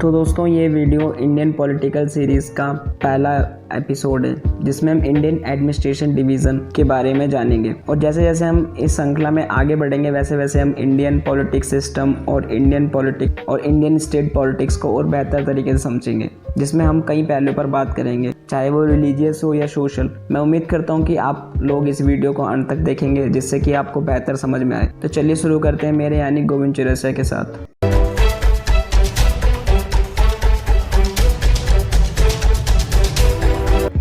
तो दोस्तों ये वीडियो इंडियन पॉलिटिकल सीरीज़ का पहला एपिसोड है जिसमें हम इंडियन एडमिनिस्ट्रेशन डिवीज़न के बारे में जानेंगे। और जैसे जैसे हम इस श्रृंखला में आगे बढ़ेंगे वैसे वैसे हम इंडियन पॉलिटिक्स सिस्टम और इंडियन पॉलिटिक्स और इंडियन स्टेट पॉलिटिक्स को और बेहतर तरीके से समझेंगे, जिसमें हम कई पहलुओं पर बात करेंगे, चाहे वो रिलीजियस हो या सोशल। मैं उम्मीद करता हूँ कि आप लोग इस वीडियो को अंत तक देखेंगे जिससे कि आपको बेहतर समझ में आए। तो चलिए शुरू करते हैं मेरे यानी गोविंद चौरसिया के साथ।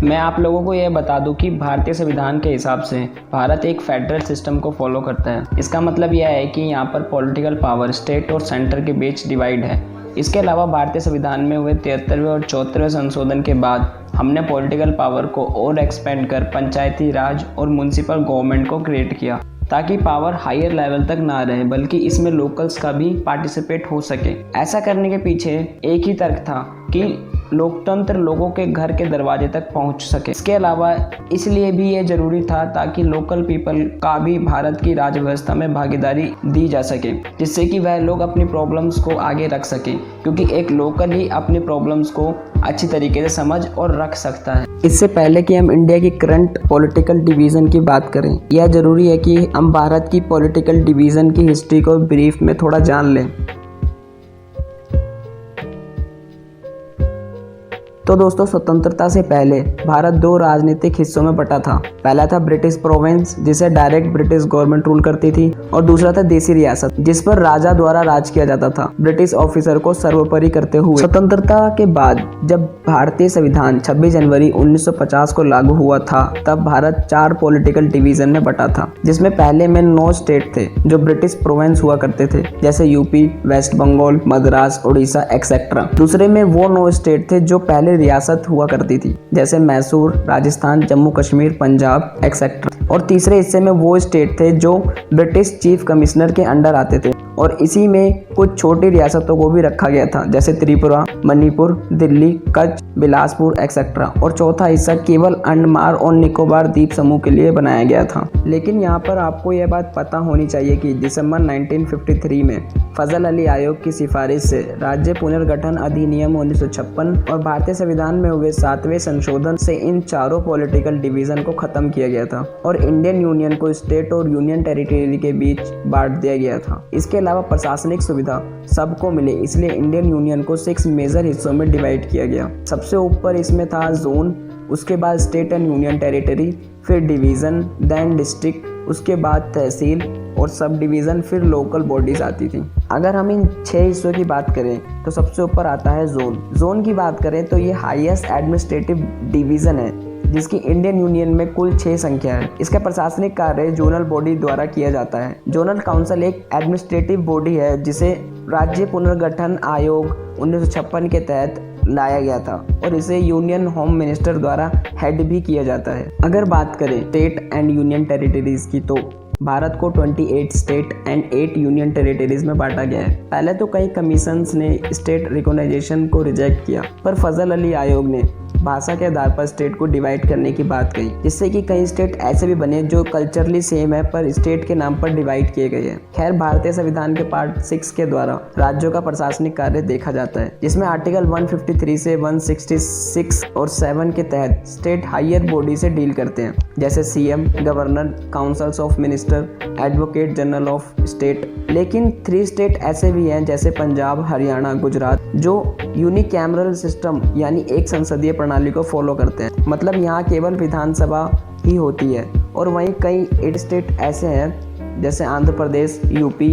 मैं आप लोगों को यह बता दूं कि भारतीय संविधान के हिसाब से भारत एक फेडरल सिस्टम को फॉलो करता है। इसका मतलब यह है कि यहाँ पर पॉलिटिकल पावर स्टेट और सेंटर के बीच डिवाइड है। इसके अलावा भारतीय संविधान में हुए 73वें और 74वें संशोधन के बाद हमने पॉलिटिकल पावर को और एक्सपेंड कर पंचायती राज और म्युनिसिपल गवर्नमेंट को क्रिएट किया, ताकि पावर हायर लेवल तक ना रहे बल्कि इसमें लोकल्स का भी पार्टिसिपेट हो सके। ऐसा करने के पीछे एक ही तर्क था कि लोकतंत्र लोगों के घर के दरवाजे तक पहुंच सके। इसके अलावा इसलिए भी ये जरूरी था ताकि लोकल पीपल का भी भारत की राज्य व्यवस्था में भागीदारी दी जा सके, जिससे कि वह लोग अपनी प्रॉब्लम्स को आगे रख सके, क्योंकि एक लोकल ही अपनी प्रॉब्लम्स को अच्छी तरीके से समझ और रख सकता है। इससे पहले कि हम इंडिया की करंट पॉलिटिकल डिवीज़न की बात करें, यह जरूरी है कि हम भारत की पॉलिटिकल डिवीज़न की हिस्ट्री को ब्रीफ में थोड़ा जान लें। तो दोस्तों, स्वतंत्रता से पहले भारत दो राजनीतिक हिस्सों में बटा था। पहला था ब्रिटिश प्रोविंस, जिसे डायरेक्ट ब्रिटिश गवर्नमेंट रूल करती थी, और दूसरा था देसी रियासत, जिस पर राजा द्वारा राज किया जाता था, ब्रिटिश ऑफिसर को सर्वोपरि करते हुए। स्वतंत्रता के बाद जब भारतीय संविधान 26 जनवरी 1950 को लागू हुआ था, तब भारत 4 पॉलिटिकल डिवीजन में बटा था, जिसमें पहले में 9 स्टेट थे जो ब्रिटिश प्रोविंस हुआ करते थे, जैसे UP, west Bengal, Madras, Orissa etcetera. दूसरे में वो 9 स्टेट थे जो पहले रियासत हुआ करती थी, जैसे मैसूर, राजस्थान, जम्मू कश्मीर, पंजाब एक्सेट्रा। और तीसरे हिस्से में वो स्टेट थे जो ब्रिटिश चीफ कमिश्नर के अंडर आते थे, और इसी में कुछ छोटी रियासतों को भी रखा गया था, जैसे त्रिपुरा, मणिपुर, दिल्ली, कच्छ, बिलासपुर एक्सेट्रा। और चौथा हिस्सा केवल अंडमान और निकोबार द्वीप समूह के लिए बनाया गया था। लेकिन यहाँ पर आपको यह बात पता होनी चाहिए कि दिसंबर 1953 में फजल अली आयोग की सिफारिश से राज्य पुनर्गठन अधिनियम 1956 और भारतीय संविधान में हुए 7वें संशोधन से इन चारों पॉलिटिकल डिवीजन को खत्म किया गया था और इंडियन यूनियन को स्टेट और यूनियन टेरिटरी के बीच बांट दिया गया था। इसके अलावा प्रशासनिक सुविधा सबको मिले, इसलिए इंडियन यूनियन को 6 मेजर हिस्सों में डिवाइड किया गया। सबसे ऊपर इसमें था जोन, उसके बाद स्टेट एंड यूनियन टेरिटरी, फिर डिवीज़न, देन डिस्ट्रिक्ट, उसके बाद तहसील और सब डिवीज़न, फिर लोकल बॉडीज आती थी। अगर हम इन 6 हिस्सों की बात करें तो सबसे ऊपर आता है जोन। जोन की बात करें तो ये हाईएस्ट एडमिनिस्ट्रेटिव डिवीज़न है, जिसकी इंडियन यूनियन में कुल 6 संख्या है। इसका प्रशासनिक कार्य जोनल बॉडी द्वारा किया जाता है। जोनल काउंसिल एक एडमिनिस्ट्रेटिव बॉडी है जिसे राज्य पुनर्गठन आयोग 1956 के तहत लाया गया था और इसे यूनियन होम मिनिस्टर द्वारा हेड भी किया जाता है। अगर बात करें स्टेट एंड यूनियन टेरिटरीज की, तो भारत को 28 स्टेट एंड 8 यूनियन टेरिटरीज में बांटा गया है। पहले तो कई कमीशंस ने स्टेट रिकॉग्नाइजेशन को रिजेक्ट किया, पर फजल अली आयोग ने भाषा के आधार पर स्टेट को डिवाइड करने की बात कही, जिससे कि कई स्टेट ऐसे भी बने जो कल्चरली सेम है पर स्टेट के नाम पर डिवाइड किए गए हैं। खैर, भारतीय संविधान के पार्ट 6 के द्वारा राज्यों का प्रशासनिक कार्य देखा जाता है, जिसमें आर्टिकल 153 से 166 और 7 के तहत स्टेट हायर बॉडी से डील करते हैं, जैसे CM, governor, councils of minister, advocate general of state. लेकिन 3 स्टेट ऐसे भी हैं, जैसे पंजाब, हरियाणा, गुजरात, जो यूनिकैमरल सिस्टम यानी एक संसदीय प्रणाली को फॉलो करते हैं। मतलब यहाँ केवल विधानसभा ही होती है। और वहीं कई 8 स्टेट ऐसे हैं, जैसे आंध्र प्रदेश, यूपी,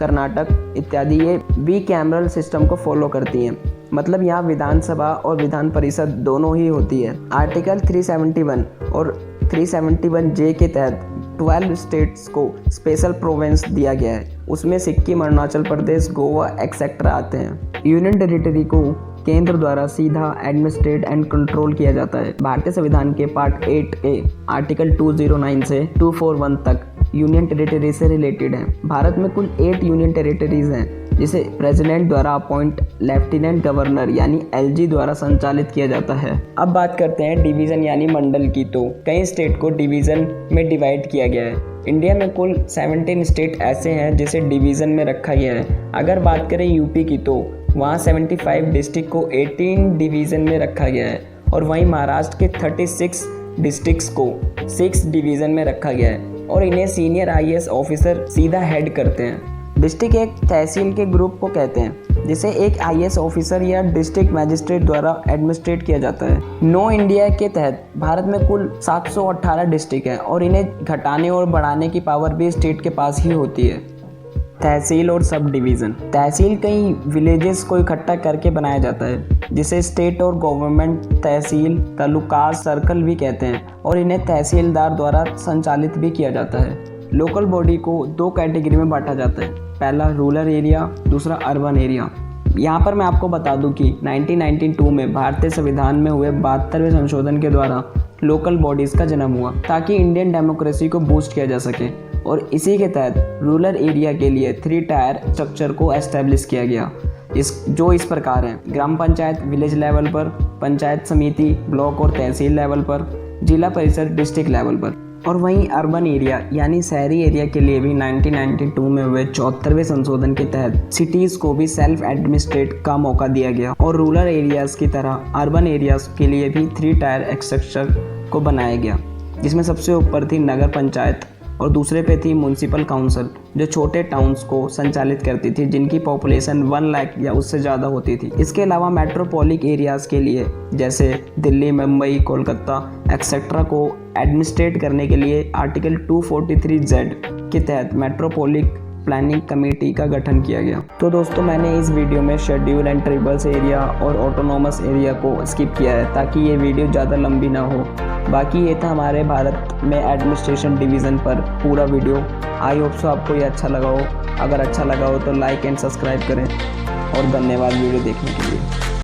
कर्नाटक इत्यादि, ये बिकैमरल सिस्टम को फॉलो करती हैं। मतलब यहाँ विधानसभा और विधान परिषद दोनों ही होती है। आर्टिकल 371 और 371J के तहत 12 स्टेट्स को स्पेशल प्रोविंस दिया गया है। उसमें सिक्किम, अरुणाचल प्रदेश, गोवा एक्सेट्रा आते हैं। यूनियन टेरिटरी को केंद्र द्वारा सीधा एडमिनिस्ट्रेट एंड कंट्रोल किया जाता है। भारतीय संविधान के पार्ट 8A आर्टिकल 209 से 241 तक यूनियन टेरिटरी से रिलेटेड है। भारत में कुल 8 यूनियन टेरिटरीज हैं, जिसे प्रेसिडेंट द्वारा अपॉइंट लेफ्टिनेंट गवर्नर यानी एलजी द्वारा संचालित किया जाता है। अब बात करते हैं डिवीज़न यानी मंडल की। तो कई स्टेट को डिवीज़न में डिवाइड किया गया है। इंडिया में कुल 17 स्टेट ऐसे हैं जिसे डिवीज़न में रखा गया है। अगर बात करें यूपी की, तो वहाँ 75 डिस्ट्रिक्ट को 18 डिवीज़न में रखा गया है और वहीं महाराष्ट्र के 36 डिस्ट्रिक्ट्स को 6 डिवीज़न में रखा गया है और इन्हें सीनियर आईएएस ऑफिसर सीधा हेड करते हैं। डिस्ट्रिक्ट एक तहसील के ग्रुप को कहते हैं जिसे एक आईएएस ऑफिसर या डिस्ट्रिक्ट मैजिस्ट्रेट द्वारा एडमिनिस्ट्रेट किया जाता है। नो इंडिया के तहत भारत में कुल 718 डिस्ट्रिक्ट हैं और इन्हें घटाने और बढ़ाने की पावर भी स्टेट के पास ही होती है। तहसील और सब डिवीज़न। तहसील कई विलेजेस को इकट्ठा करके बनाया जाता है जिसे स्टेट और गवर्नमेंट तहसील, तालुका, सर्कल भी कहते हैं और इन्हें तहसीलदार द्वारा संचालित भी किया जाता है। लोकल बॉडी को 2 कैटेगरी में बांटा जाता है, पहला रूरल एरिया, दूसरा अर्बन एरिया। यहाँ पर मैं आपको बता दूं कि 1992 में भारतीय संविधान में हुए 72वें संशोधन के द्वारा लोकल बॉडीज़ का जन्म हुआ ताकि इंडियन डेमोक्रेसी को बूस्ट किया जा सके और इसी के तहत रूरल एरिया के लिए 3 टायर स्ट्रक्चर को एस्टेब्लिश किया गया इस प्रकार हैं: ग्राम पंचायत विलेज लेवल पर, पंचायत समिति ब्लॉक और तहसील लेवल पर, जिला परिषद डिस्ट्रिक्ट लेवल पर। और वहीं अर्बन एरिया यानी शहरी एरिया के लिए भी 1992 में हुए 74वें संशोधन के तहत सिटीज़ को भी सेल्फ एडमिनिस्ट्रेट का मौका दिया गया और रूरल एरियाज़ की तरह अर्बन एरियाज़ के लिए भी 3 टायर स्ट्रक्चर को बनाया गया, जिसमें सबसे ऊपर थी नगर पंचायत और दूसरे पे थी म्यूनसिपल काउंसिल जो छोटे टाउन्स को संचालित करती थी जिनकी पॉपुलेशन 1 लाख या उससे ज़्यादा होती थी। इसके अलावा मेट्रोपॉलिक एरियाज़ के लिए जैसे दिल्ली, मुंबई, कोलकाता एक्सेट्रा को एडमिनिस्ट्रेट करने के लिए आर्टिकल 243Z के तहत मेट्रोपॉलिक प्लानिंग कमेटी का गठन किया गया। तो दोस्तों, मैंने इस वीडियो में शेड्यूल एंड ट्राइबल्स एरिया और ऑटोनॉमस एरिया को स्किप किया है ताकि ये वीडियो ज़्यादा लंबी ना हो। बाकी ये था हमारे भारत में एडमिनिस्ट्रेशन डिवीज़न पर पूरा वीडियो। आई होप सो आपको ये अच्छा लगा हो। अगर अच्छा लगा हो तो लाइक एंड सब्सक्राइब करें और धन्यवाद वीडियो देखने के लिए।